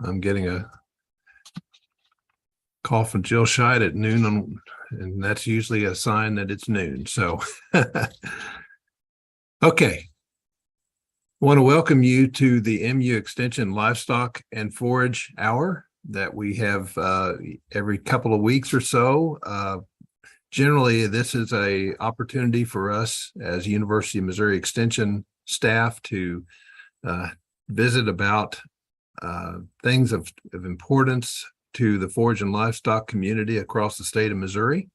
I'm getting a call from Jill Scheid at noon, and that's usually a sign that it's noon. So, okay. I want to welcome you to the MU Extension Livestock and Forage Hour that we have every couple of weeks or so. Generally, this is an opportunity for us as University of Missouri Extension staff to visit about things of importance to the forage and livestock community across the state of Missouri.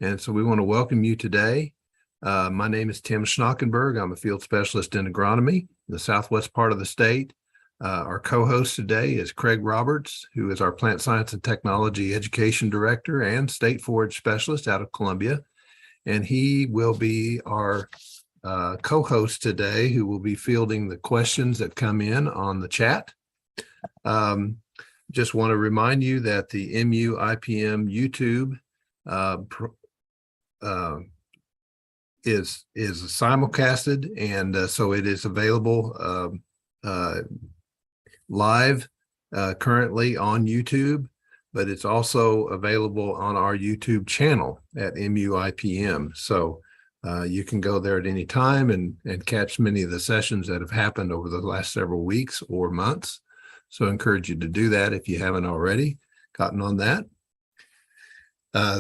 And so we want to welcome you today. My name is Tim Schnockenberg. I'm a field specialist in agronomy in the southwest part of the state. Our co-host today is Craig Roberts, who is our Plant Science and Technology Education Director and State Forage Specialist out of Columbia. And he will be our co-host today, who will be fielding the questions that come in on the chat. Just want to remind you that the MU IPM YouTube is simulcasted, and so it is available live currently on YouTube, but it's also available on our YouTube channel at MU IPM. So you can go there at any time and catch many of the sessions that have happened over the last several weeks or months. So I encourage you to do that if you haven't already gotten on that.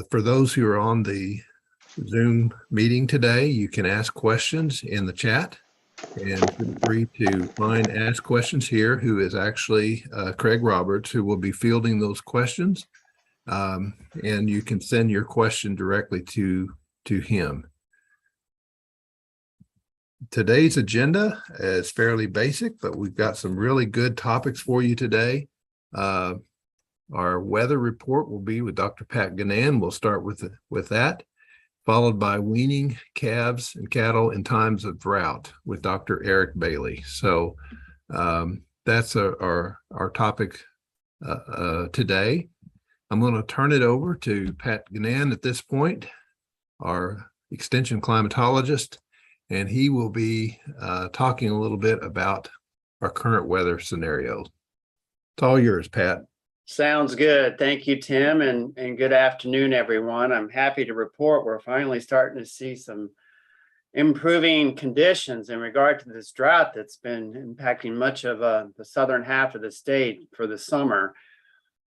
For those who are on the Zoom meeting today, you can ask questions in the chat, and feel free to find Ask Questions here, who is actually Craig Roberts, who will be fielding those questions. And you can send your question directly to him. Today's agenda is fairly basic, but we've got some really good topics for you today. Our weather report will be with Dr. Pat Gannan. We'll start with that, followed by weaning calves and cattle in times of drought with Dr. Eric Bailey. So that's our topic today. I'm going to turn it over to Pat Gannan at this point, our extension climatologist, and he will be talking a little bit about our current weather scenarios. It's all yours, Pat. Sounds good. Thank you, Tim, and good afternoon, everyone. I'm happy to report we're finally starting to see some improving conditions in regard to this drought that's been impacting much of the southern half of the state for the summer.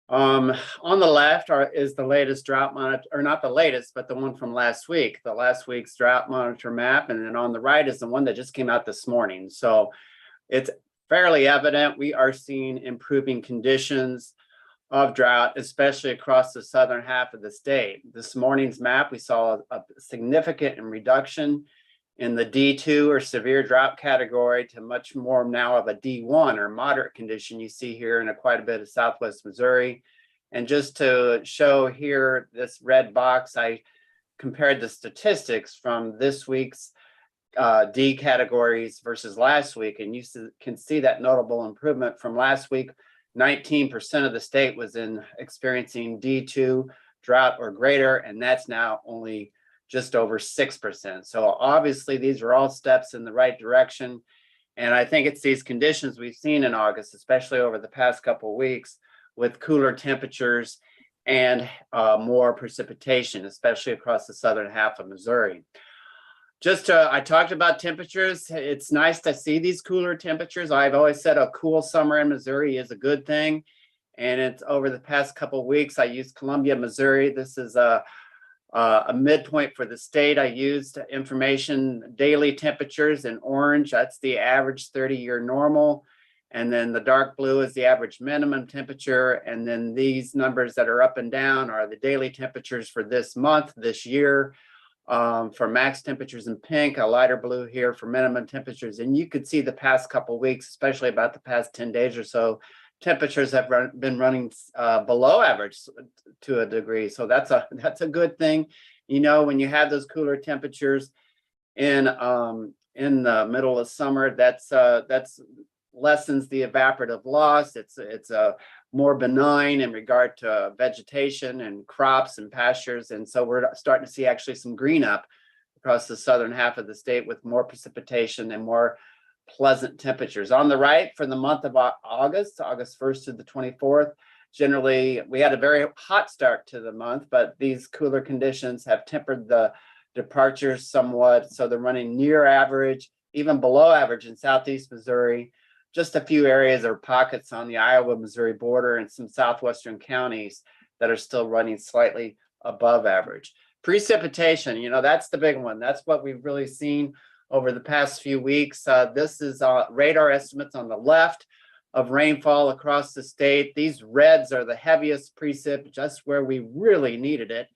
On the left is the latest drought monitor, or not the latest, but the one from last week, the last week's drought monitor map. And then on the right is the one that just came out this morning. So it's fairly evident we are seeing improving conditions of drought, especially across the southern half of the state. This morning's map, we saw a significant reduction in the D2 or severe drought category to much more now of a D1 or moderate condition you see here in quite a bit of southwest Missouri. And just to show here this red box, I compared the statistics from this week's D categories versus last week, and you can see that notable improvement from last week. 19% of the state was experiencing D2 drought or greater, and that's now only just over 6%. So obviously these are all steps in the right direction. And I think it's these conditions we've seen in August, especially over the past couple of weeks, with cooler temperatures and more precipitation, especially across the southern half of Missouri. I talked about temperatures. It's nice to see these cooler temperatures. I've always said a cool summer in Missouri is a good thing. And it's over the past couple of weeks, I used Columbia, Missouri. This is a midpoint for the state. I used information, daily temperatures in orange. That's the average 30-year normal. And then the dark blue is the average minimum temperature. And then these numbers that are up and down are the daily temperatures for this month, this year. For max temperatures in pink, a lighter blue here for minimum temperatures. And you could see the past couple of weeks, especially about the past 10 days or so, temperatures have been running below average to a degree. So that's a good thing. You know, when you have those cooler temperatures in the middle of summer, that's lessens the evaporative loss. It's more benign in regard to vegetation and crops and pastures. And so we're starting to see actually some green up across the southern half of the state with more precipitation and more pleasant temperatures. On the right, for the month of August 1st to the 24th, generally, we had a very hot start to the month, but these cooler conditions have tempered the departures somewhat. So they're running near average, even below average in southeast Missouri. Just a few areas or pockets on the Iowa-Missouri border and some southwestern counties that are still running slightly above average. Precipitation, that's the big one. That's what we've really seen over the past few weeks. This is radar estimates on the left of rainfall across the state. These reds are the heaviest precip, just where we really needed it.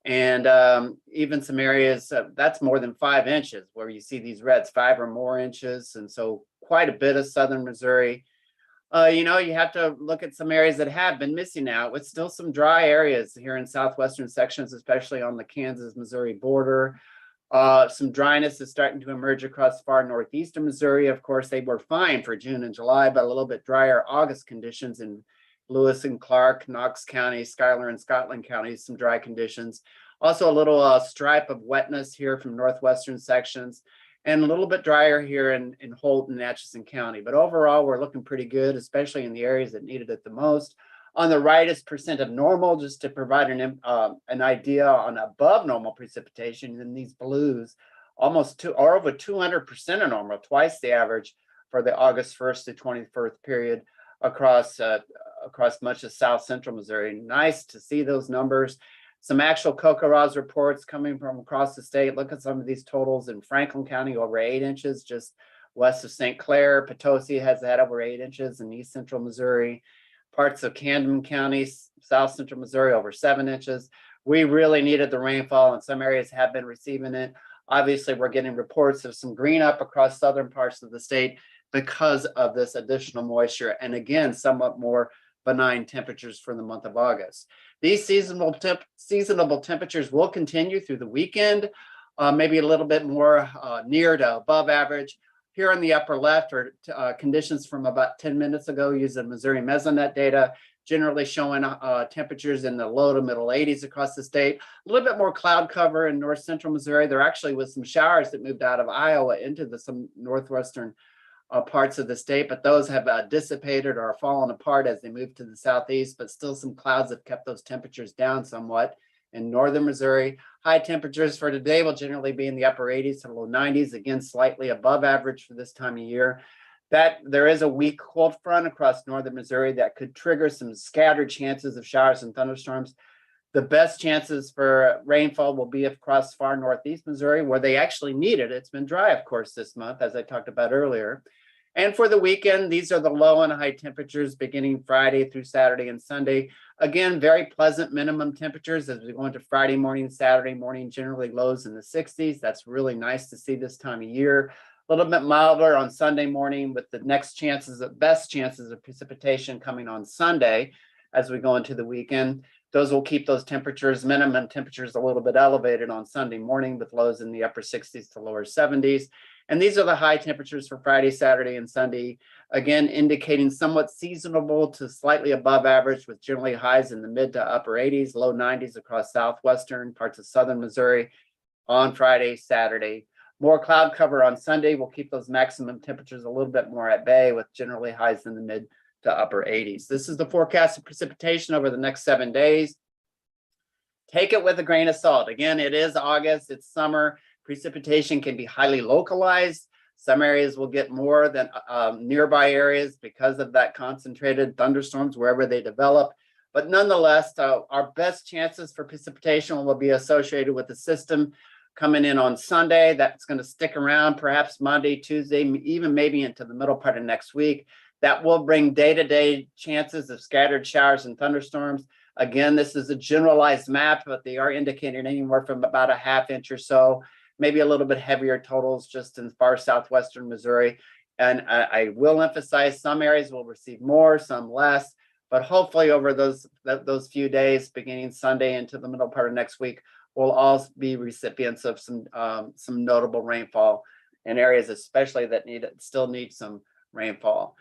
And even some areas, that's more than 5 inches where you see these reds, 5 or more inches. And so quite a bit of southern Missouri. You have to look at some areas that have been missing out, with still some dry areas here in southwestern sections, especially on the Kansas-Missouri border. Some dryness is starting to emerge across far northeastern Missouri. Of course, they were fine for June and July, but a little bit drier August conditions in Lewis and Clark, Knox County, Schuyler and Scotland counties, some dry conditions. Also a little stripe of wetness here from northwestern sections, and a little bit drier here in Holt and Atchison County. But overall, we're looking pretty good, especially in the areas that needed it the most. On the right is percent of normal, just to provide an idea on above normal precipitation. In these blues, almost over 200% of normal, twice the average for the August 1st to 21st period across much of south central Missouri. Nice to see those numbers. Some actual CoCoRaHS reports coming from across the state. Look at some of these totals in Franklin County, over 8 inches, just west of St. Clair. Potosi has had over 8 inches in east central Missouri. Parts of Camden County, south central Missouri, over 7 inches. We really needed the rainfall, and some areas have been receiving it. Obviously, we're getting reports of some green up across southern parts of the state because of this additional moisture, and again, somewhat more benign temperatures for the month of August. These seasonable temperatures will continue through the weekend, maybe a little bit more near to above average. Here on the upper left are conditions from about 10 minutes ago using Missouri Mesonet data, generally showing temperatures in the low to middle 80s across the state. A little bit more cloud cover in north central Missouri. There actually was some showers that moved out of Iowa into some northwestern parts of the state, but those have dissipated or fallen apart as they move to the southeast, but still some clouds have kept those temperatures down somewhat in northern Missouri. High temperatures for today will generally be in the upper 80s to low 90s, again, slightly above average for this time of year. That there is a weak cold front across northern Missouri that could trigger some scattered chances of showers and thunderstorms. The best chances for rainfall will be across far northeast Missouri, where they actually need it. It's been dry, of course, this month, as I talked about earlier. And for the weekend, these are the low and high temperatures beginning Friday through Saturday and Sunday. Again, very pleasant minimum temperatures as we go into Friday morning, Saturday morning, generally lows in the 60s. That's really nice to see this time of year. A little bit milder on Sunday morning, with the best chances of precipitation coming on Sunday as we go into the weekend. Those will keep those minimum temperatures a little bit elevated on Sunday morning, with lows in the upper 60s to lower 70s. And these are the high temperatures for Friday, Saturday, and Sunday, again, indicating somewhat seasonable to slightly above average, with generally highs in the mid to upper 80s, low 90s across southwestern parts of southern Missouri on Friday, Saturday. More cloud cover on Sunday will keep those maximum temperatures a little bit more at bay, with generally highs in the mid to upper 80s. This is the forecast of precipitation over the next 7 days. Take it with a grain of salt. Again, it is August, it's summer. Precipitation can be highly localized. Some areas will get more than nearby areas because of that concentrated thunderstorms wherever they develop. But nonetheless, our best chances for precipitation will be associated with the system coming in on Sunday. That's going to stick around perhaps Monday, Tuesday, even maybe into the middle part of next week. That will bring day-to-day chances of scattered showers and thunderstorms. Again, this is a generalized map, but they are indicating anywhere from about a ½ inch or so, maybe a little bit heavier totals just in far southwestern Missouri. And I will emphasize some areas will receive more, some less, but hopefully over those few days, beginning Sunday into the middle part of next week, we'll all be recipients of some notable rainfall in areas especially that still need some rainfall.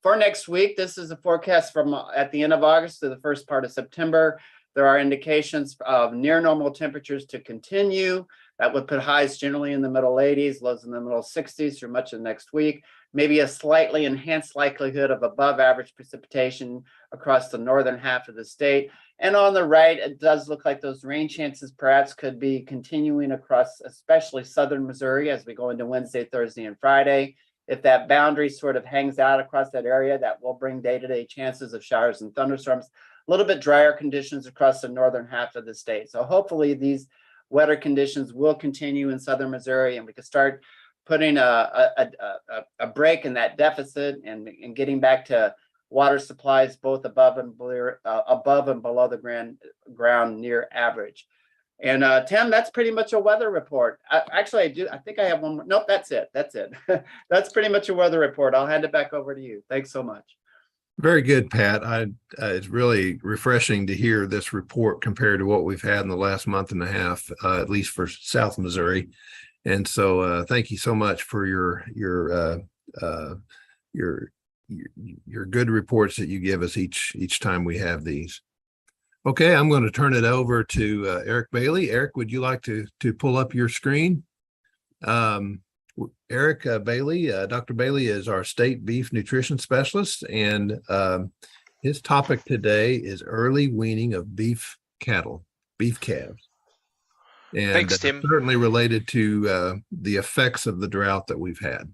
For next week, this is a forecast from at the end of August to the first part of September. There are indications of near normal temperatures to continue. That would put highs generally in the middle 80s, lows in the middle 60s for much of next week. maybe a slightly enhanced likelihood of above average precipitation across the northern half of the state. And on the right, it does look like those rain chances perhaps could be continuing across, especially southern Missouri, as we go into Wednesday, Thursday, and Friday. If that boundary sort of hangs out across that area, that will bring day-to-day chances of showers and thunderstorms. A little bit drier conditions across the northern half of the state. So hopefully these wetter conditions will continue in southern Missouri, and we can start putting a break in that deficit and getting back to water supplies both above and below the ground near average. And Tim, that's pretty much a weather report. Actually, I think I have one more. Nope, that's it. That's pretty much a weather report. I'll hand it back over to you. Thanks so much. Very good, Pat. It's really refreshing to hear this report compared to what we've had in the last month and a half, at least for South Missouri. And so, thank you so much for your good reports that you give us each time we have these. Okay, I'm going to turn it over to Eric Bailey. Eric, would you like to pull up your screen? Eric Bailey, Dr. Bailey is our state beef nutrition specialist, and his topic today is early weaning of beef calves. And Thanks, Tim. Certainly related to the effects of the drought that we've had.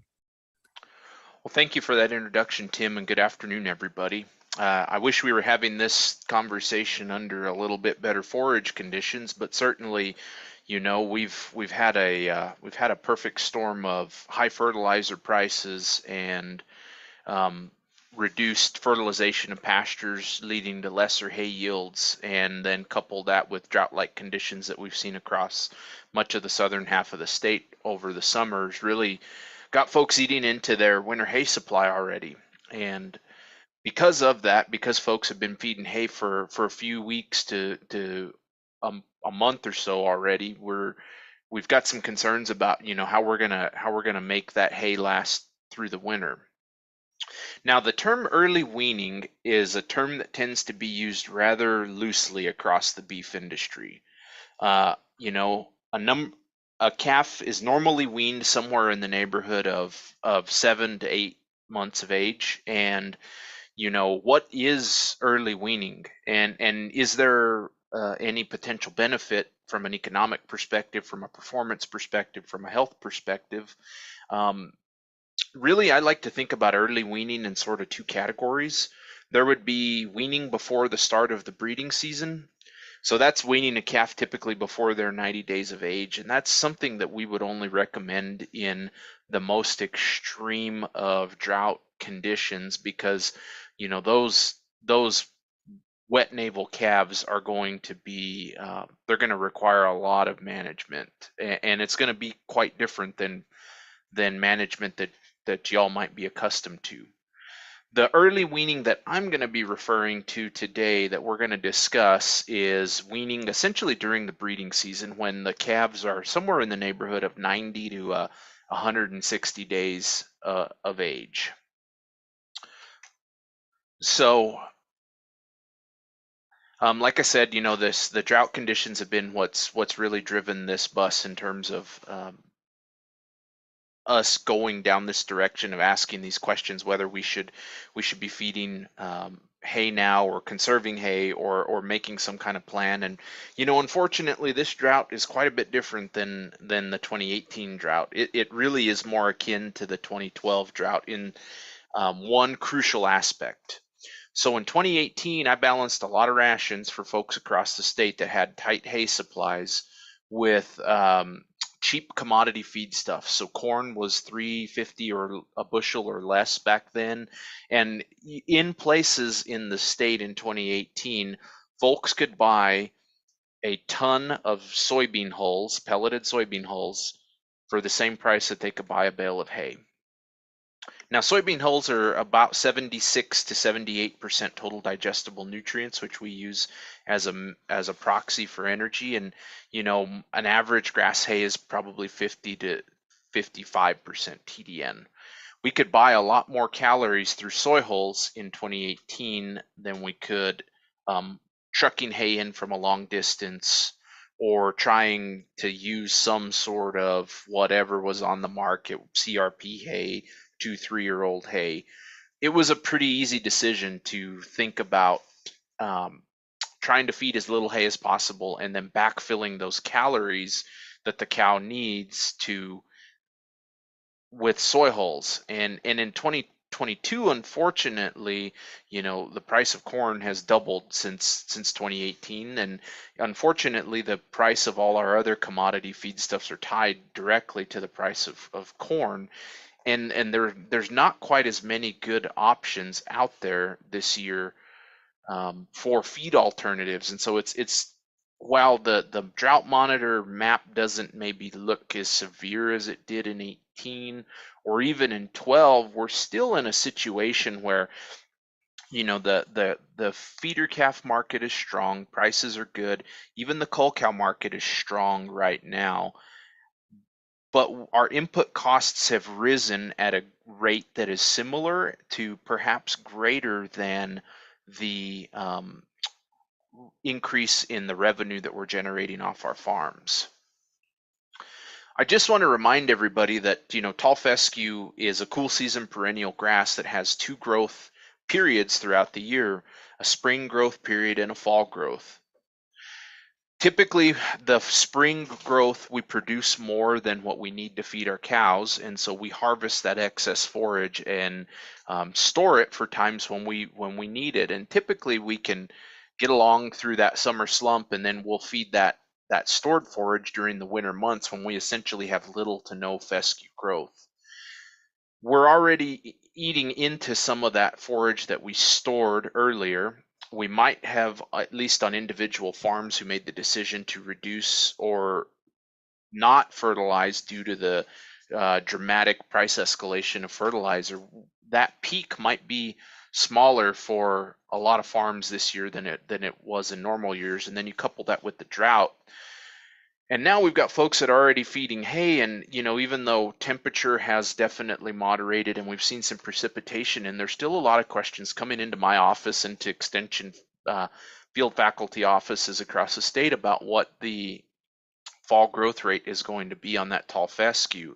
Well, thank you for that introduction, Tim, and good afternoon, everybody. I wish we were having this conversation under a little bit better forage conditions, but certainly, you know, we've had a perfect storm of high fertilizer prices and reduced fertilization of pastures, leading to lesser hay yields, and then couple that with drought-like conditions that we've seen across much of the southern half of the state over the summers, really got folks eating into their winter hay supply already. And because of that, because folks have been feeding hay for a few weeks to a month or so already, we've got some concerns about, you know, how we're gonna make that hay last through the winter. Now, the term early weaning is a term that tends to be used rather loosely across the beef industry. You know, a calf is normally weaned somewhere in the neighborhood of 7 to 8 months of age, and you know, what is early weaning, and is there any potential benefit from an economic perspective, from a performance perspective, from a health perspective? Really, I like to think about early weaning in sort of two categories. There would be weaning before the start of the breeding season. So that's weaning a calf typically before they're 90 days of age, and that's something that we would only recommend in the most extreme of drought conditions, because you know those wet navel calves are going to be they're going to require a lot of management, and it's going to be quite different than management that y'all might be accustomed to. The early weaning that I'm going to be referring to today, that we're going to discuss, is weaning essentially during the breeding season, when the calves are somewhere in the neighborhood of 90 to 160 days of age. So, like I said, you know, the drought conditions have been what's really driven this bus in terms of us going down this direction of asking these questions, whether we should be feeding hay now, or conserving hay, or making some kind of plan. And you know, unfortunately, this drought is quite a bit different than the 2018 drought. It really is more akin to the 2012 drought in one crucial aspect. So in 2018, I balanced a lot of rations for folks across the state that had tight hay supplies with cheap commodity feedstuff. So corn was $3.50 or a bushel or less back then, and in places in the state in 2018, folks could buy a ton of soybean hulls, pelleted soybean hulls, for the same price that they could buy a bale of hay. Now, soybean hulls are about 76 to 78% total digestible nutrients, which we use as a proxy for energy. And you know, an average grass hay is probably 50 to 55% TDN. We could buy a lot more calories through soy hulls in 2018 than we could trucking hay in from a long distance, or trying to use some sort of whatever was on the market, CRP hay, 2-3-year-old hay, it was a pretty easy decision to think about trying to feed as little hay as possible and then backfilling those calories that the cow needs to with soy hulls. And in 2022, unfortunately, the price of corn has doubled since 2018, and unfortunately the price of all our other commodity feedstuffs are tied directly to the price of corn. And there's not quite as many good options out there this year for feed alternatives. And so it's while the drought monitor map doesn't maybe look as severe as it did in 18 or even in 12, we're still in a situation where the feeder calf market is strong, prices are good, even the cull cow market is strong right now, but our input costs have risen at a rate that is similar to perhaps greater than the increase in the revenue that we're generating off our farms. I just want to remind everybody that tall fescue is a cool season perennial grass that has two growth periods throughout the year, a spring growth period and a fall growth. Typically, the spring growth, we produce more than what we need to feed our cows, and so we harvest that excess forage and store it for times when we need it. And typically, we can get along through that summer slump, and then we'll feed that stored forage during the winter months when we essentially have little to no fescue growth. We're already eating into some of that forage that we stored earlier. We might have, at least on individual farms who made the decision to reduce or not fertilize due to the dramatic price escalation of fertilizer, that peak might be smaller for a lot of farms this year than it was in normal years. And then you couple that with the drought, and now we've got folks that are already feeding hay, and even though temperature has definitely moderated and we've seen some precipitation, and there's still a lot of questions coming into my office and to extension field faculty offices across the state about what the fall growth rate is going to be on that tall fescue.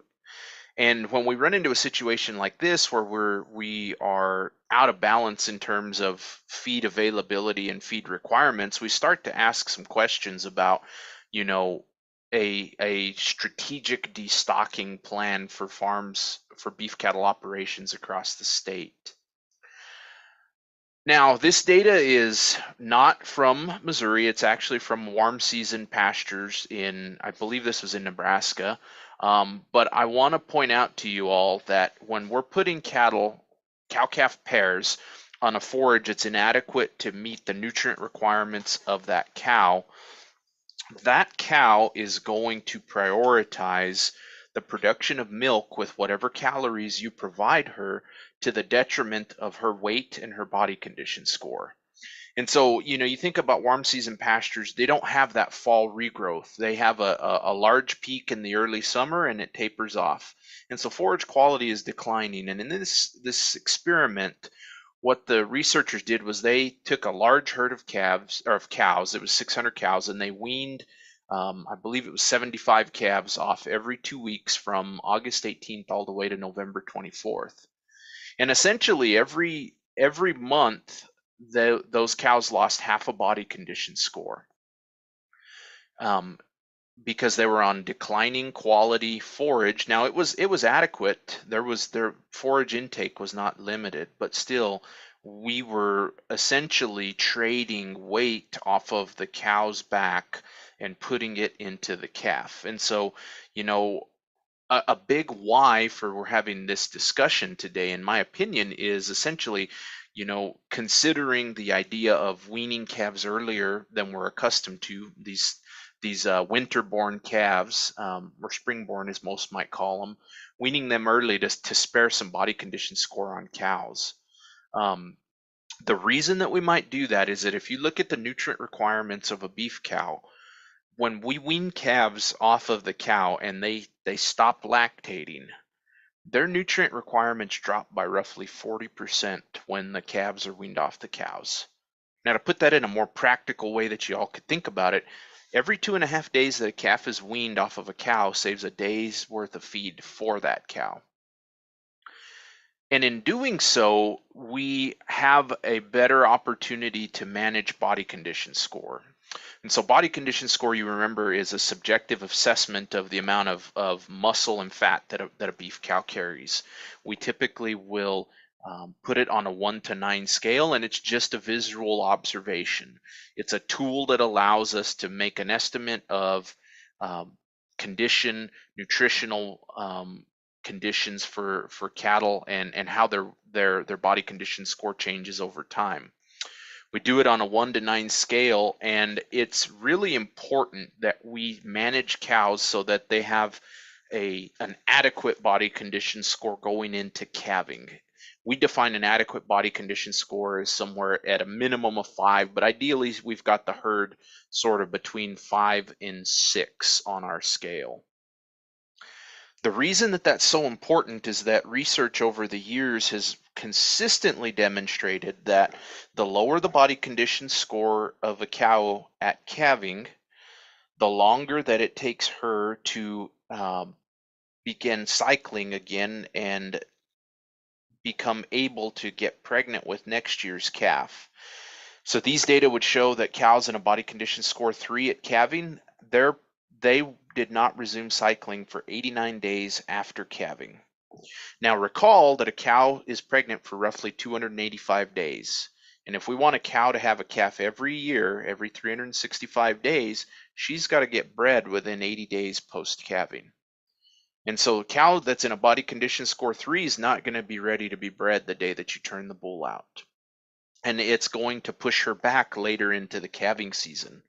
And when we run into a situation like this where we are out of balance in terms of feed availability and feed requirements, we start to ask some questions about a strategic destocking plan for farms, for beef cattle operations across the state. Now, this data is not from Missouri. It's actually from warm season pastures I believe this was in Nebraska. But I want to point out to you all that when we're putting cow-calf pairs on a forage that's inadequate to meet the nutrient requirements of that cow is going to prioritize the production of milk with whatever calories you provide her to the detriment of her weight and her body condition score. And so, you think about warm season pastures, they don't have that fall regrowth. They have a large peak in the early summer and it tapers off. And so forage quality is declining. And in this experiment, what the researchers did was they took a large herd of cows, it was 600 cows, and they weaned, I believe it was 75 calves off every 2 weeks from August 18th all the way to November 24th. And essentially every month, those cows lost half a body condition score because they were on declining quality forage. Now it was adequate. Their forage intake was not limited, but still we were essentially trading weight off of the cow's back and putting it into the calf. And so, a big why for we're having this discussion today, in my opinion, is essentially, considering the idea of weaning calves earlier than we're accustomed to, these winter-born calves, or spring-born as most might call them, weaning them early to spare some body condition score on cows. The reason that we might do that is that if you look at the nutrient requirements of a beef cow, when we wean calves off of the cow and they stop lactating, their nutrient requirements drop by roughly 40% when the calves are weaned off the cows. Now, to put that in a more practical way that you all could think about it, every 2.5 days that a calf is weaned off of a cow saves a day's worth of feed for that cow. And in doing so, we have a better opportunity to manage body condition score. And so body condition score, you remember, is a subjective assessment of the amount of muscle and fat that a beef cow carries. We typically will put it on a 1 to 9 scale, and it's just a visual observation. It's a tool that allows us to make an estimate of condition, nutritional conditions for cattle, and how their body condition score changes over time. We do it on a 1 to 9 scale, and it's really important that we manage cows so that they have an adequate body condition score going into calving. We define an adequate body condition score as somewhere at a minimum of 5, but ideally we've got the herd sort of between 5 and 6 on our scale. The reason that that's so important is that research over the years has consistently demonstrated that the lower the body condition score of a cow at calving, the longer that it takes her to begin cycling again and become able to get pregnant with next year's calf. So these data would show that cows in a body condition score 3 at calving, they did not resume cycling for 89 days after calving. Now recall that a cow is pregnant for roughly 285 days. And if we want a cow to have a calf every year, every 365 days, she's got to get bred within 80 days post-calving. And so a cow that's in a body condition score 3 is not going to be ready to be bred the day that you turn the bull out. And it's going to push her back later into the calving season.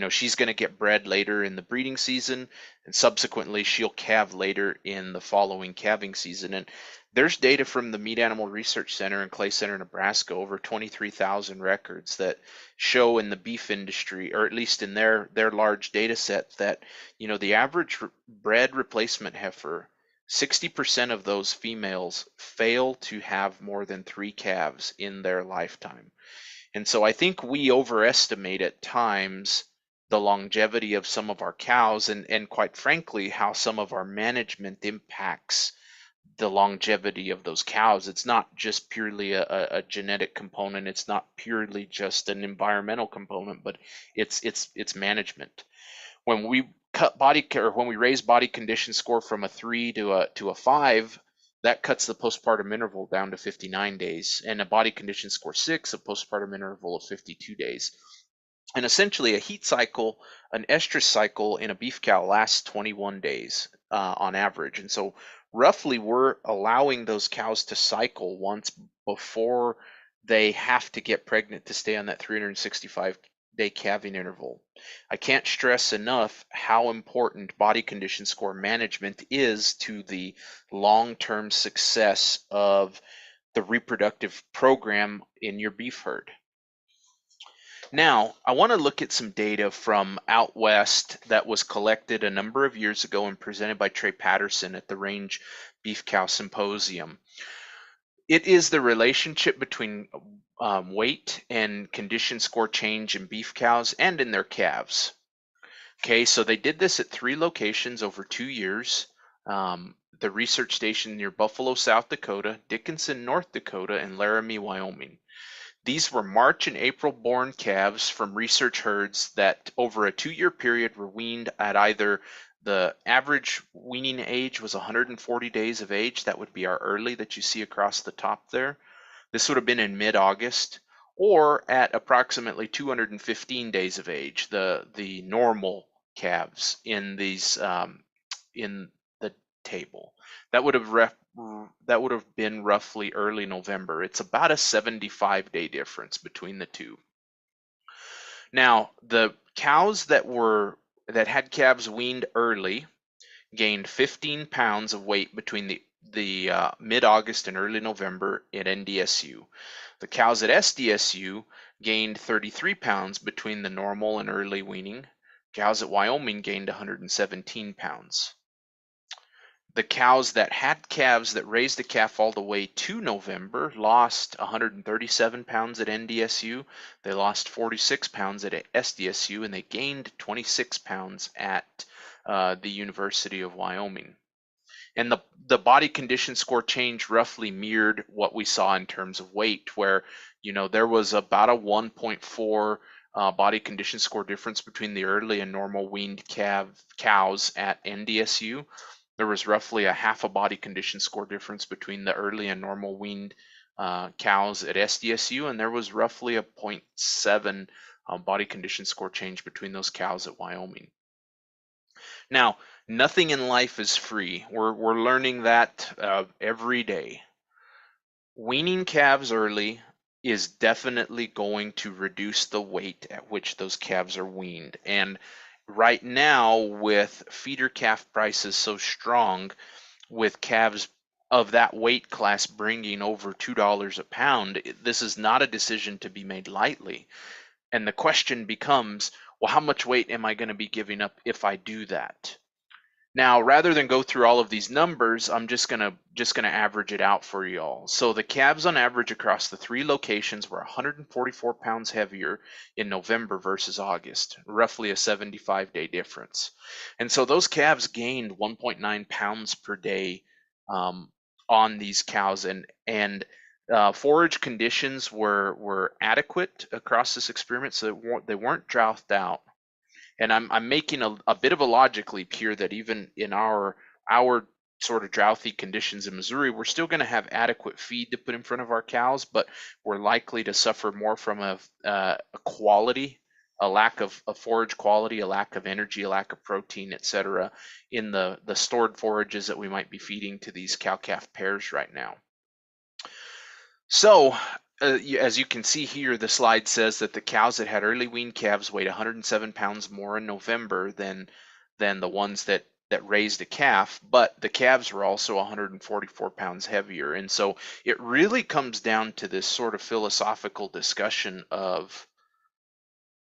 She's going to get bred later in the breeding season, and subsequently she'll calve later in the following calving season. And there's data from the Meat Animal Research Center in Clay Center, Nebraska, over 23,000 records that show in the beef industry, or at least in their large data set, that the average bred replacement heifer, 60% of those females fail to have more than 3 calves in their lifetime. And so I think we overestimate at times the longevity of some of our cows, and quite frankly, how some of our management impacts the longevity of those cows. It's not just purely a genetic component. It's not purely just an environmental component, but it's management. When we when we raise body condition score from a 3 to a 5, that cuts the postpartum interval down to 59 days, and a body condition score 6, a postpartum interval of 52 days. And essentially a heat cycle, an estrus cycle in a beef cow lasts 21 days on average. And so roughly we're allowing those cows to cycle once before they have to get pregnant to stay on that 365-day calving interval. I can't stress enough how important body condition score management is to the long-term success of the reproductive program in your beef herd. Now, I want to look at some data from out west that was collected a number of years ago and presented by Trey Patterson at the Range Beef Cow Symposium. It is the relationship between weight and condition score change in beef cows and in their calves. Okay, so they did this at 3 locations over 2 years. The research station near Buffalo, South Dakota, Dickinson, North Dakota, and Laramie, Wyoming. These were March and April born calves from research herds that over a 2-year period were weaned at either the average weaning age was 140 days of age. That would be our early that you see across the top there. This would have been in mid-August, or at approximately 215 days of age, the normal calves in these in the table. That would have been roughly early November. It's about a 75-day difference between the two. Now, the cows that had calves weaned early gained 15 pounds of weight between the mid-August and early November at NDSU. The cows at SDSU gained 33 pounds between the normal and early weaning. Cows at Wyoming gained 117 pounds. The cows that had calves that raised a calf all the way to November lost 137 pounds at NDSU. They lost 46 pounds at SDSU, and they gained 26 pounds at the University of Wyoming. And the body condition score change roughly mirrored what we saw in terms of weight, where there was about a 1.4 body condition score difference between the early and normal weaned cows at NDSU. There was roughly a half a body condition score difference between the early and normal weaned cows at SDSU, and there was roughly a 0.7 body condition score change between those cows at Wyoming. Now, nothing in life is free. We're learning that every day. Weaning calves early is definitely going to reduce the weight at which those calves are weaned. And right now, with feeder calf prices so strong, with calves of that weight class bringing over $2 a pound, this is not a decision to be made lightly. And the question becomes, well, how much weight am I going to be giving up if I do that? Now, rather than go through all of these numbers, I'm just gonna average it out for y'all. So the calves on average across the 3 locations were 144 pounds heavier in November versus August, roughly a 75-day difference. And so those calves gained 1.9 pounds per day on these cows, and forage conditions were adequate across this experiment, so they weren't droughed out. And I'm making a bit of a logic leap here that even in our sort of drouthy conditions in Missouri, we're still going to have adequate feed to put in front of our cows, but we're likely to suffer more from a quality, a lack of forage quality, a lack of energy, a lack of protein, etc., in the stored forages that we might be feeding to these cow-calf pairs right now. So, as you can see here, the slide says that the cows that had early weaned calves weighed 107 pounds more in November than the ones that raised a calf, but the calves were also 144 pounds heavier. And so it really comes down to this sort of philosophical discussion of,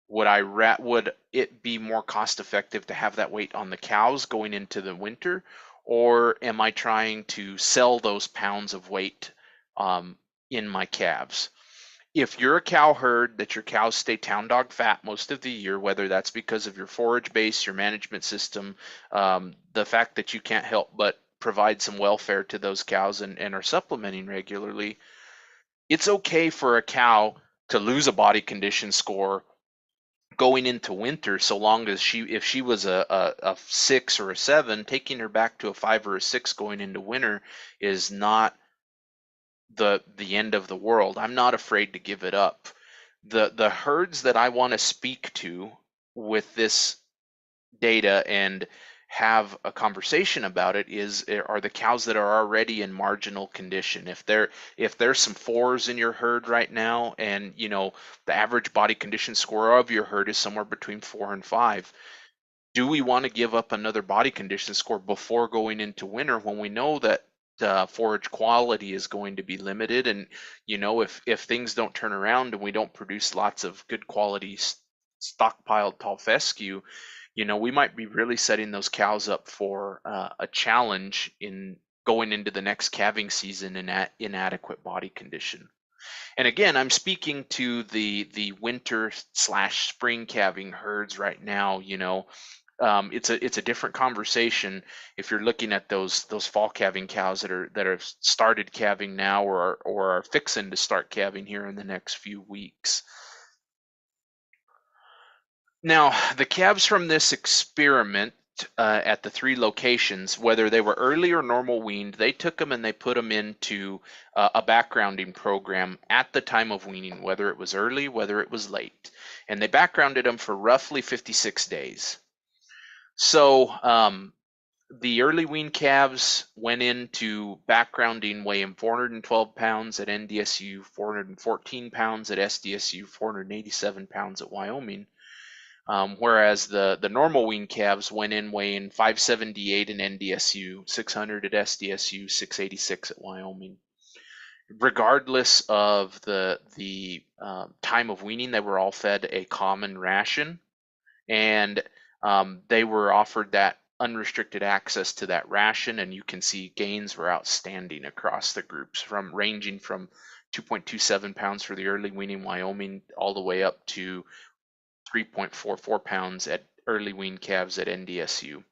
would it be more cost effective to have that weight on the cows going into the winter, or am I trying to sell those pounds of weight in my calves? If you're a cow herd that your cows stay town dog fat most of the year, whether that's because of your forage base, your management system, the fact that you can't help but provide some welfare to those cows and are supplementing regularly, it's okay for a cow to lose a body condition score going into winter, so long as if she was a 6 or a 7, taking her back to a 5 or a 6 going into winter is not the end of the world. I'm not afraid to give it up. The herds that I want to speak to with this data and have a conversation about it are the cows that are already in marginal condition. If there's some 4s in your herd right now, and the average body condition score of your herd is somewhere between 4 and 5, do we want to give up another body condition score before going into winter when we know that forage quality is going to be limited? And if things don't turn around and we don't produce lots of good quality stockpiled tall fescue, we might be really setting those cows up for a challenge in going into the next calving season in inadequate body condition. And again, I'm speaking to the winter/spring calving herds right now. It's a different conversation if you're looking at those fall calving cows that have started calving now or are fixing to start calving here in the next few weeks. Now, the calves from this experiment at the 3 locations, whether they were early or normal weaned, they took them and they put them into a backgrounding program at the time of weaning, whether it was early, whether it was late. And they backgrounded them for roughly 56 days. So the early weaned calves went into backgrounding weighing 412 pounds at NDSU, 414 pounds at SDSU, 487 pounds at Wyoming. Whereas the normal weaned calves went in weighing 578 in NDSU, 600 at SDSU, 686 at Wyoming. Regardless of the time of weaning, they were all fed a common ration, and they were offered that unrestricted access to that ration, and you can see gains were outstanding across the groups, ranging from 2.27 pounds for the early weaning Wyoming all the way up to 3.44 pounds at early weaned calves at NDSU.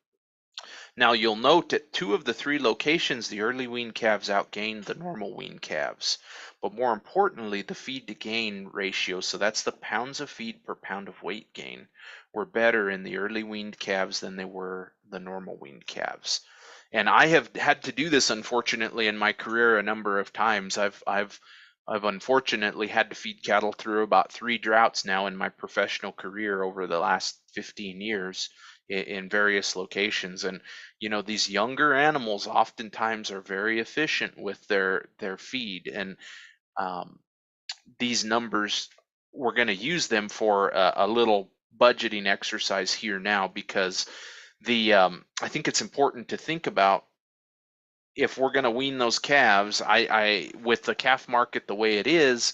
Now you'll note at 2 of the 3 locations, the early weaned calves outgained the normal weaned calves. But more importantly, the feed to gain ratio, so that's the pounds of feed per pound of weight gain, were better in the early weaned calves than they were the normal weaned calves. And I have had to do this, unfortunately, in my career a number of times. I've unfortunately had to feed cattle through about 3 droughts now in my professional career over the last 15 years in various locations. And these younger animals oftentimes are very efficient with their feed, and these numbers, we're going to use them for a little budgeting exercise here now, because I think it's important to think about, if we're going to wean those calves, I with the calf market the way it is,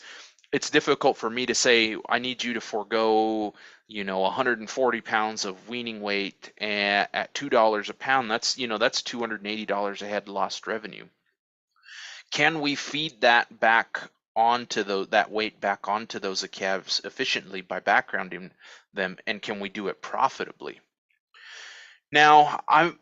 it's difficult for me to say I need you to forego 140 pounds of weaning weight at $2 a pound. That's $280 a head lost revenue. Can we feed that back onto that weight back onto those calves efficiently by backgrounding them, and can we do it profitably? Now, I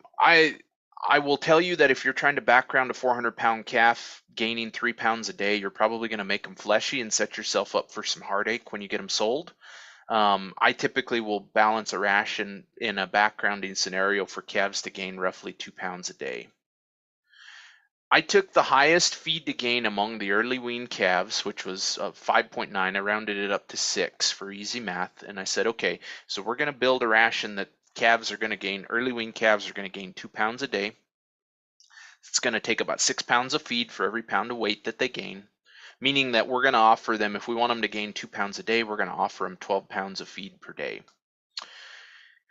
will tell you that if you're trying to background a 400-pound calf gaining 3 pounds a day, you're probably going to make them fleshy and set yourself up for some heartache when you get them sold. I typically will balance a ration in a backgrounding scenario for calves to gain roughly 2 pounds a day. I took the highest feed to gain among the early weaned calves, which was 5.9. I rounded it up to 6 for easy math, and I said, okay, so we're going to build a ration that early weaned calves are going to gain 2 pounds a day. It's going to take about 6 pounds of feed for every pound of weight that they gain, meaning that we're going to offer them, if we want them to gain 2 pounds a day, we're going to offer them 12 pounds of feed per day.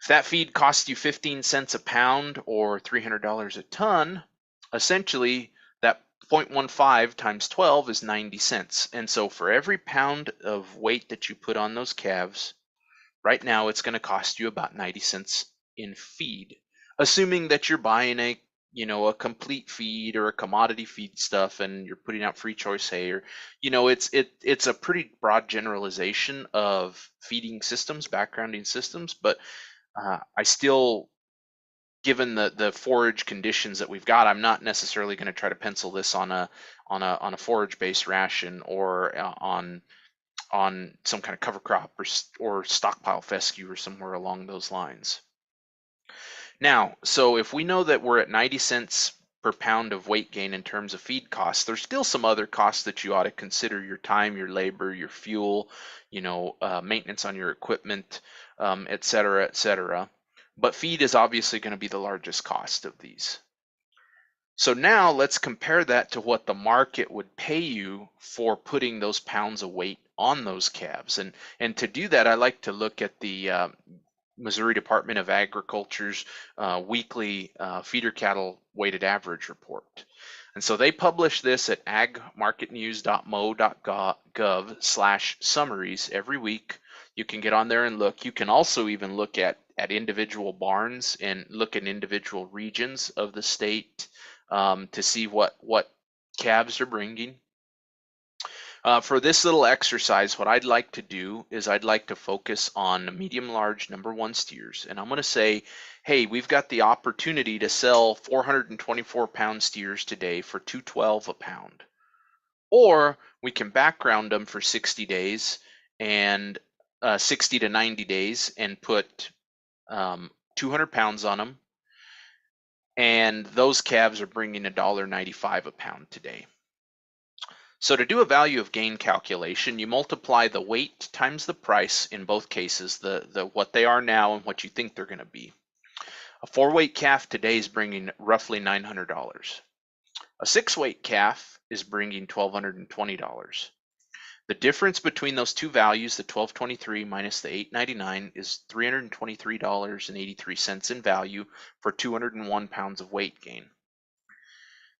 If that feed costs you 15 cents a pound or $300 a ton, essentially that 0.15 times 12 is 90 cents. And so for every pound of weight that you put on those calves, right now it's going to cost you about 90 cents in feed, assuming that you're buying a complete feed or a commodity feed stuff and you're putting out free choice hay, or it's a pretty broad generalization of feeding systems, backgrounding systems, but I still, given the forage conditions that we've got, I'm not necessarily going to try to pencil this on a forage based ration or on some kind of cover crop or stockpile fescue or somewhere along those lines. Now, so if we know that we're at 90 cents per pound of weight gain in terms of feed costs, there's still some other costs that you ought to consider: your time, your labor, your fuel, maintenance on your equipment, et cetera, et cetera. But feed is obviously going to be the largest cost of these. So now let's compare that to what the market would pay you for putting those pounds of weight on those calves. And to do that, I like to look at the Missouri Department of Agriculture's weekly feeder cattle weighted average report. And so they publish this at agmarketnews.mo.gov/summaries every week. You can get on there and look. You can also even look at individual barns and look at individual regions of the state to see what calves are bringing. For this little exercise, what I'd like to do is I'd like to focus on medium-large number 1 steers. And I'm going to say, hey, we've got the opportunity to sell 424-pound steers today for $2.12 a pound. Or we can background them for 60 days and 60 to 90 days and put 200 pounds on them. And those calves are bringing $1.95 a pound today. So to do a value of gain calculation, you multiply the weight times the price in both cases, the what they are now and what you think they're going to be. A 4-weight calf today is bringing roughly $900. A 6-weight calf is bringing $1,220. The difference between those two values, the $1,223 minus the $899, is $323.83 in value for 201 pounds of weight gain.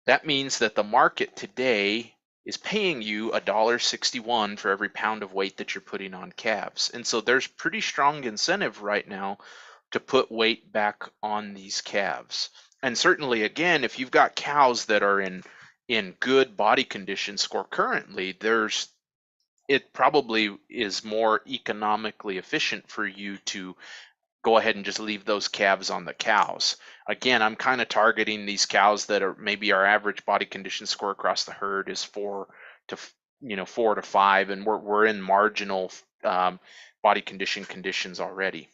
That means that the market today is paying you $1.61 for every pound of weight that you're putting on calves. And so there's pretty strong incentive right now to put weight back on these calves. And certainly, again, if you've got cows that are in good body condition score currently, it probably is more economically efficient for you to go ahead and just leave those calves on the cows. Again, I'm kind of targeting these cows that are maybe our average body condition score across the herd is 4 to 4 to 5, and we're in marginal body conditions already.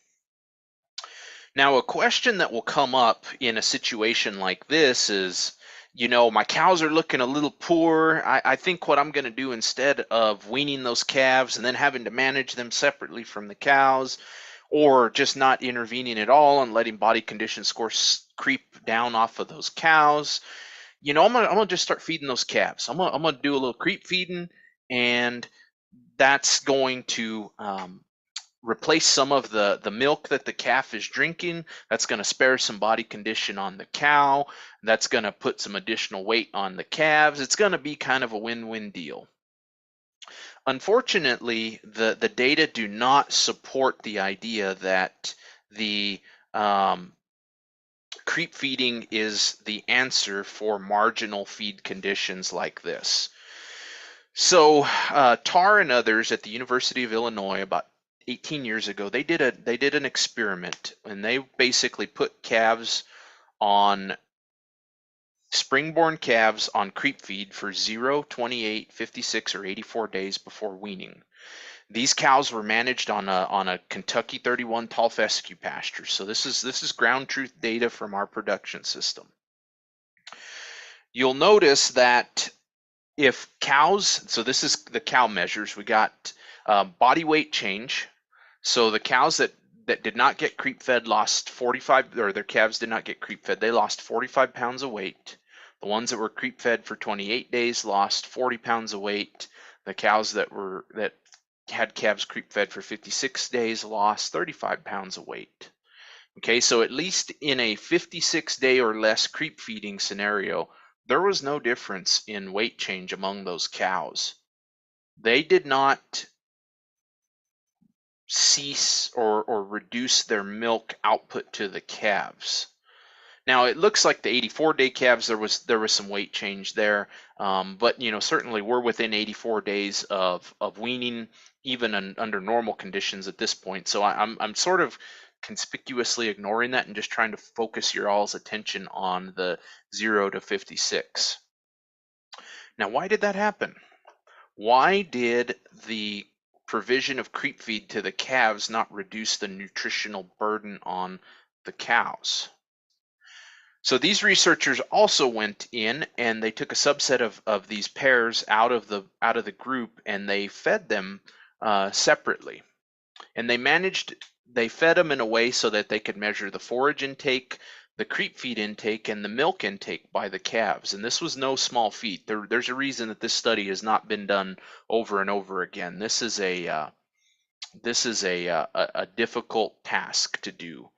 Now, a question that will come up in a situation like this is, my cows are looking a little poor. I think what I'm going to do instead of weaning those calves and then having to manage them separately from the cows, or just not intervening at all and letting body condition scores creep down off of those cows, I'm gonna just start feeding those calves. I'm gonna do a little creep feeding, and that's going to replace some of the milk that the calf is drinking. That's going to spare some body condition on the cow. That's going to put some additional weight on the calves. It's going to be kind of a win-win deal. Unfortunately, the data do not support the idea that the creep feeding is the answer for marginal feed conditions like this. So Tar and others at the University of Illinois about 18 years ago, they did an experiment, and they basically put spring-born calves on creep feed for 0, 28, 56, or 84 days before weaning. These cows were managed on a Kentucky 31 tall fescue pasture. So this is ground truth data from our production system. You'll notice that if cows, so this is the cow measures, we got body weight change. So the cows that did not get creep fed lost 45, or their calves did not get creep fed, they lost 45 pounds of weight. The ones that were creep fed for 28 days lost 40 pounds of weight. The cows that had calves creep fed for 56 days lost 35 pounds of weight. Okay, so at least in a 56-day or less creep feeding scenario, there was no difference in weight change among those cows. They did not cease or reduce their milk output to the calves. Now it looks like the 84-day calves there was some weight change there, but certainly we're within 84 days of weaning, even under normal conditions at this point. So I'm sort of conspicuously ignoring that and just trying to focus your all's attention on the 0 to 56. Now, why did that happen? Why did the provision of creep feed to the calves not reduce the nutritional burden on the cows? So these researchers also went in and they took a subset of these pairs out of the group, and they fed them separately. And they fed them in a way so that they could measure the forage intake, the creep feed intake, and the milk intake by the calves. And this was no small feat. There's a reason that this study has not been done over and over again. This is a difficult task to do.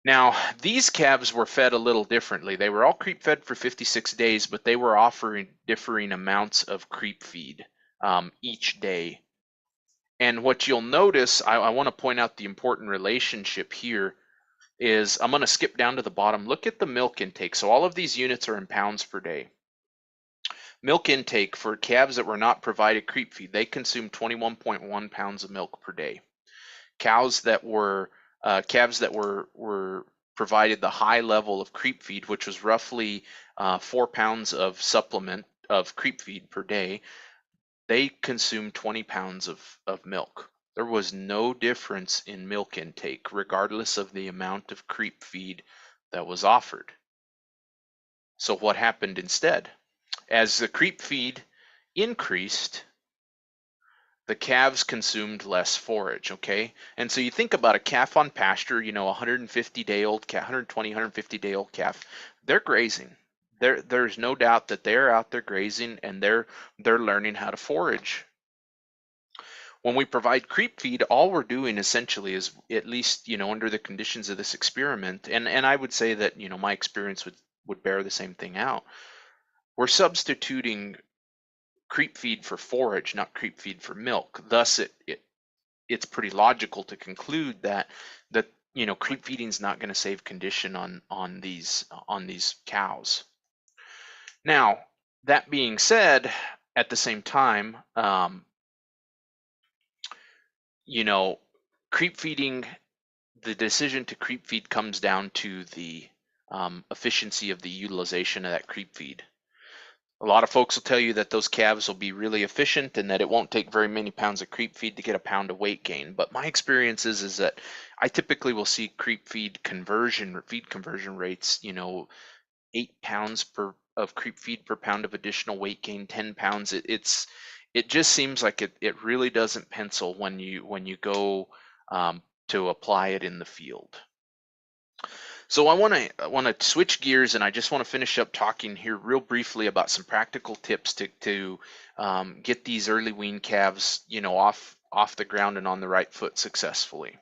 Now, these calves were fed a little differently. They were all creep fed for 56 days, but they were offering differing amounts of creep feed each day. And what you'll notice, I want to point out the important relationship here, is I'm going to skip down to the bottom. Look at the milk intake. So all of these units are in pounds per day. Milk intake for calves that were not provided creep feed, they consumed 21.1 pounds of milk per day. Calves that were provided the high level of creep feed, which was roughly 4 pounds of supplement of creep feed per day, they consumed 20 pounds of milk. There was no difference in milk intake, regardless of the amount of creep feed that was offered. So what happened instead? As the creep feed increased, the calves consumed less forage, okay? And so you think about a calf on pasture, 150-day-old calf, 120, 150-day-old calf, they're grazing. There's no doubt that they're out there grazing, and they're learning how to forage. When we provide creep feed, all we're doing essentially is, at least, under the conditions of this experiment, and I would say that, my experience would bear the same thing out. We're substituting creep feed for forage, not creep feed for milk. Thus, it's pretty logical to conclude that creep feeding is not going to save condition on these cows. Now, that being said, at the same time, creep feeding the decision to creep feed comes down to the efficiency of the utilization of that creep feed. A lot of folks will tell you that those calves will be really efficient and that it won't take very many pounds of creep feed to get a pound of weight gain. But my experience is that I typically will see creep feed conversion rates, 8 pounds of creep feed per pound of additional weight gain, 10 pounds. It just seems like it really doesn't pencil when you go to apply it in the field. So I want to switch gears, and I just want to finish up talking here real briefly about some practical tips to get these early wean calves, off the ground and on the right foot successfully.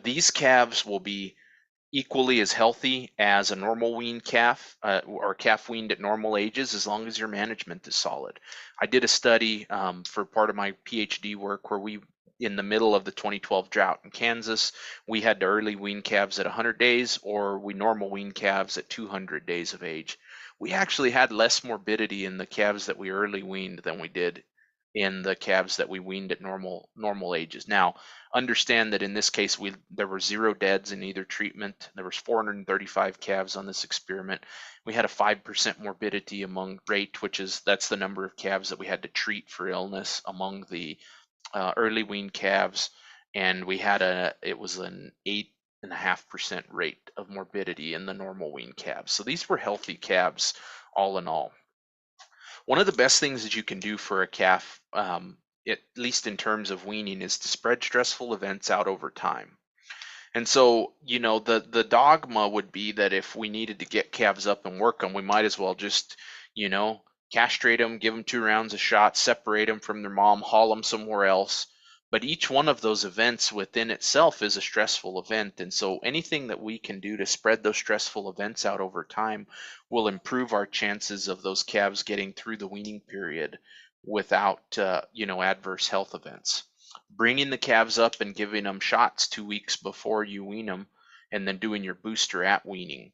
These calves will be equally as healthy as a normal weaned calf or calf weaned at normal ages, as long as your management is solid. I did a study for part of my PhD work where in the middle of the 2012 drought in Kansas, we had to early wean calves at 100 days, or we normal wean calves at 200 days of age. We actually had less morbidity in the calves that we early weaned than we did in the calves that we weaned at normal ages. Now, understand that in this case, there were 0 deads in either treatment. There was 435 calves on this experiment. We had a 5% morbidity among rate, that's the number of calves that we had to treat for illness among the early wean calves, and it was an 8.5% rate of morbidity in the normal wean calves. So these were healthy calves all in all. One of the best things that you can do for a calf, at least in terms of weaning, is to spread stressful events out over time. And so, the dogma would be that if we needed to get calves up and work them, we might as well just, castrate them, give them 2 rounds of shots, separate them from their mom, haul them somewhere else. But each one of those events within itself is a stressful event. And so anything that we can do to spread those stressful events out over time will improve our chances of those calves getting through the weaning period without, adverse health events. Bringing the calves up and giving them shots 2 weeks before you wean them, and then doing your booster at weaning.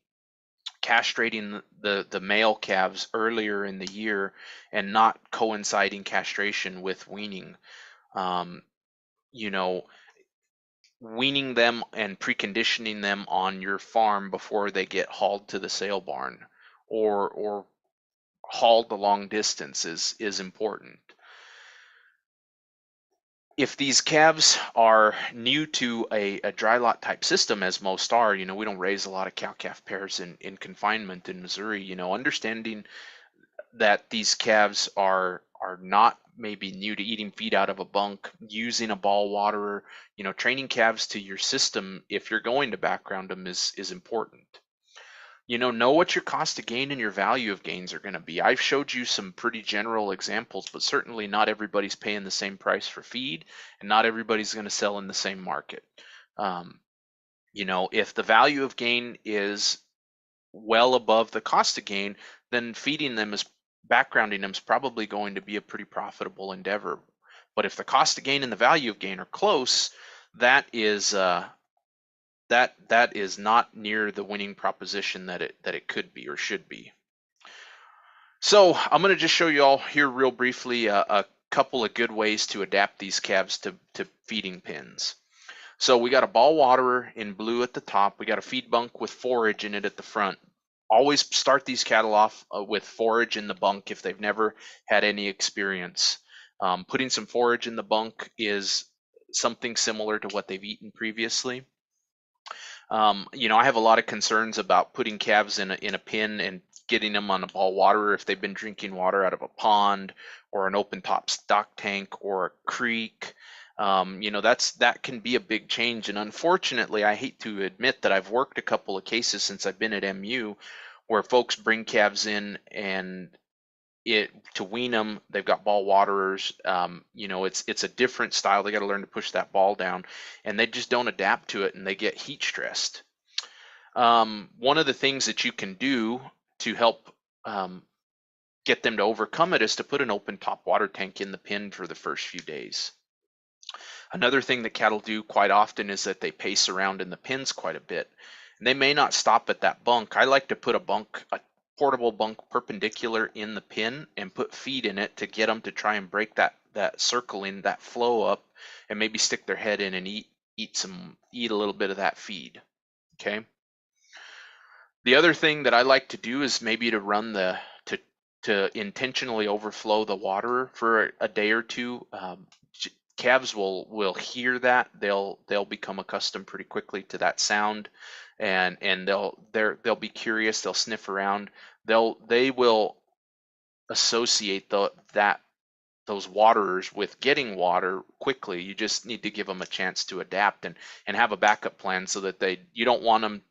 Castrating the male calves earlier in the year and not coinciding castration with weaning. Weaning them and preconditioning them on your farm before they get hauled to the sale barn or hauled a long distance is important. If these calves are new to a dry lot type system, as most are, we don't raise a lot of cow-calf pairs in confinement in Missouri, understanding that these calves are not maybe new to eating feed out of a bunk, using a ball waterer, training calves to your system if you're going to background them is important. Know what your cost of gain and your value of gains are going to be. I've showed you some pretty general examples, but certainly not everybody's paying the same price for feed, and not everybody's going to sell in the same market. If the value of gain is well above the cost of gain, then backgrounding them is probably going to be a pretty profitable endeavor. But if the cost of gain and the value of gain are close, that is not near the winning proposition that it could be or should be. So I'm going to just show you all here real briefly a couple of good ways to adapt these calves to feeding pens. So we got a ball waterer in blue at the top. We got a feed bunk with forage in it at the front. Always start these cattle off with forage in the bunk if they've never had any experience. Putting some forage in the bunk is something similar to what they've eaten previously. I have a lot of concerns about putting calves in a pen and getting them on a ball waterer if they've been drinking water out of a pond or an open top stock tank or a creek. That can be a big change. And unfortunately, I hate to admit that I've worked a couple of cases since I've been at MU where folks bring calves in and to wean them, they've got ball waterers. It's a different style. They got to learn to push that ball down, and they just don't adapt to it, and they get heat stressed. One of the things that you can do to help get them to overcome it is to put an open top water tank in the pen for the first few days. Another thing that cattle do quite often is that they pace around in the pens quite a bit. And they may not stop at that bunk. I like to put a portable bunk perpendicular in the pen and put feed in it to get them to try and break that circling, that flow up, and maybe stick their head in and eat eat a little bit of that feed. Okay. The other thing that I like to do is maybe to run to intentionally overflow the water for a day or two. Calves will hear that. They'll become accustomed pretty quickly to that sound, and they'll be curious. They'll sniff around. They will associate those waterers with getting water quickly. You just need to give them a chance to adapt and have a backup plan so that you don't want them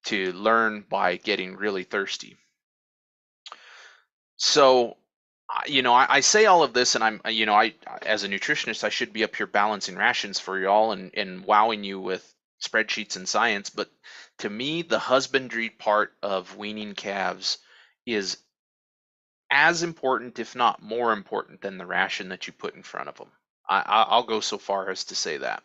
to learn by getting really thirsty. So, I say all of this, and I as a nutritionist, I should be up here balancing rations for y'all and wowing you with spreadsheets and science. But to me, the husbandry part of weaning calves is as important, if not more important, than the ration that you put in front of them. I'll go so far as to say that.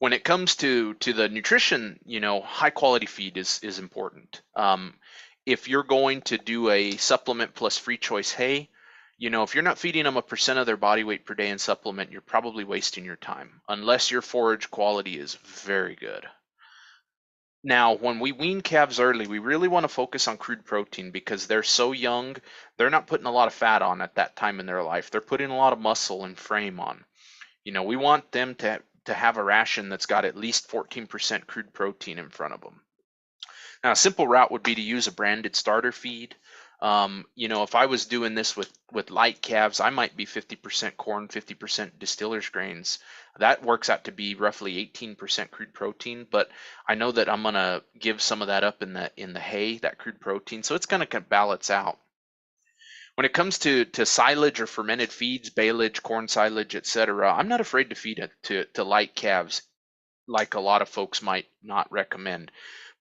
When it comes to the nutrition, high quality feed is important. If you're going to do a supplement plus free choice hay, if you're not feeding them 1% of their body weight per day in supplement, you're probably wasting your time, unless your forage quality is very good. Now, when we wean calves early, we really want to focus on crude protein because they're so young. They're not putting a lot of fat on at that time in their life. They're putting a lot of muscle and frame on. We want them to have a ration that's got at least 14% crude protein in front of them. Now, a simple route would be to use a branded starter feed. If I was doing this with light calves, I might be 50% corn, 50% distiller's grains. That works out to be roughly 18% crude protein, but I know that I'm gonna give some of that up in the hay, that crude protein, so it's gonna balance out. When it comes to silage or fermented feeds, baleage, corn silage, etc., I'm not afraid to feed it to light calves, like a lot of folks might not recommend.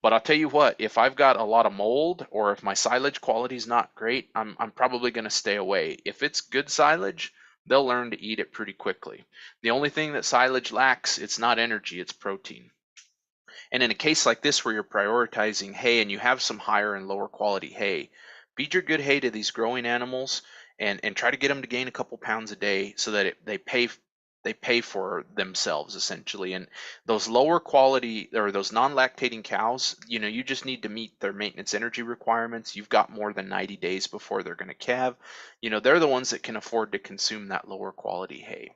But I'll tell you what, if I've got a lot of mold or if my silage quality is not great, I'm probably going to stay away. If it's good silage, they'll learn to eat it pretty quickly. The only thing that silage lacks, it's not energy, it's protein. And in a case like this where you're prioritizing hay and you have some higher and lower quality hay, feed your good hay to these growing animals and try to get them to gain a couple pounds a day so that they pay for themselves essentially. And those lower quality or those non-lactating cows, you just need to meet their maintenance energy requirements. You've got more than 90 days before they're going to calve. They're the ones that can afford to consume that lower quality hay.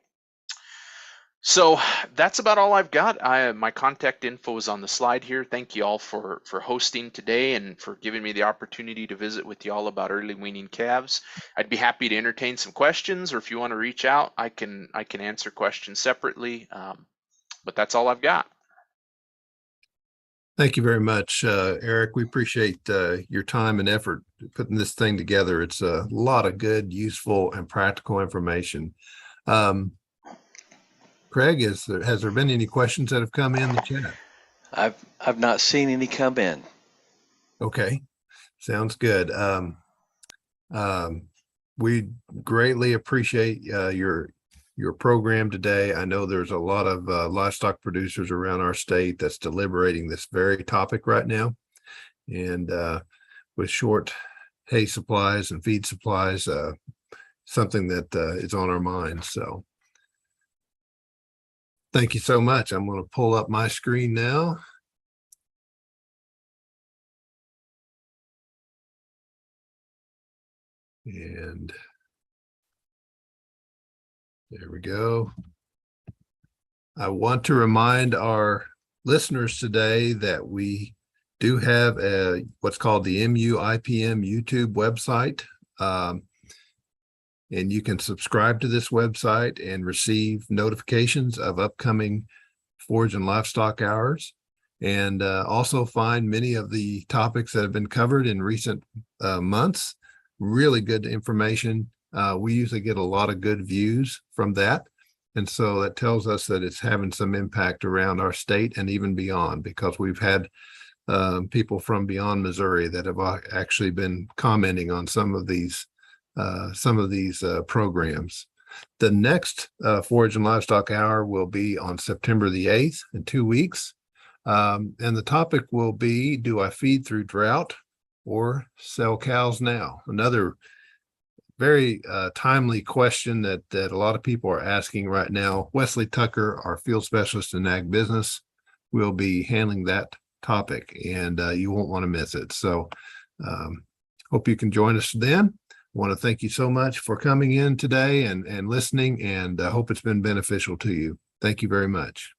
So that's about all I've got. My contact info is on the slide here. Thank you all for hosting today and for giving me the opportunity to visit with you all about early weaning calves. I'd be happy to entertain some questions, or if you want to reach out, I can answer questions separately. But that's all I've got. Thank you very much, Eric. We appreciate your time and effort putting this thing together. It's a lot of good, useful, and practical information. Craig, has there been any questions that have come in the chat? I've not seen any come in. Okay, sounds good. We greatly appreciate your program today. I know there's a lot of livestock producers around our state that's deliberating this very topic right now, and with short hay supplies and feed supplies, something that is on our minds. So thank you so much. I'm going to pull up my screen now. And there we go. I want to remind our listeners today that we do have what's called the MUIPM YouTube website. And you can subscribe to this website and receive notifications of upcoming Forage and Livestock Hours, and also find many of the topics that have been covered in recent months. Really good information. We usually get a lot of good views from that. And so that tells us that it's having some impact around our state and even beyond, because we've had people from beyond Missouri that have actually been commenting on some of these programs. The next Forage and Livestock Hour will be on September the 8th in 2 weeks. And the topic will be, do I feed through drought or sell cows now? Another very timely question that a lot of people are asking right now. Wesley Tucker, our field specialist in ag business, will be handling that topic, and you won't want to miss it. So hope you can join us then. I want to thank you so much for coming in today and listening, and I hope it's been beneficial to you. Thank you very much.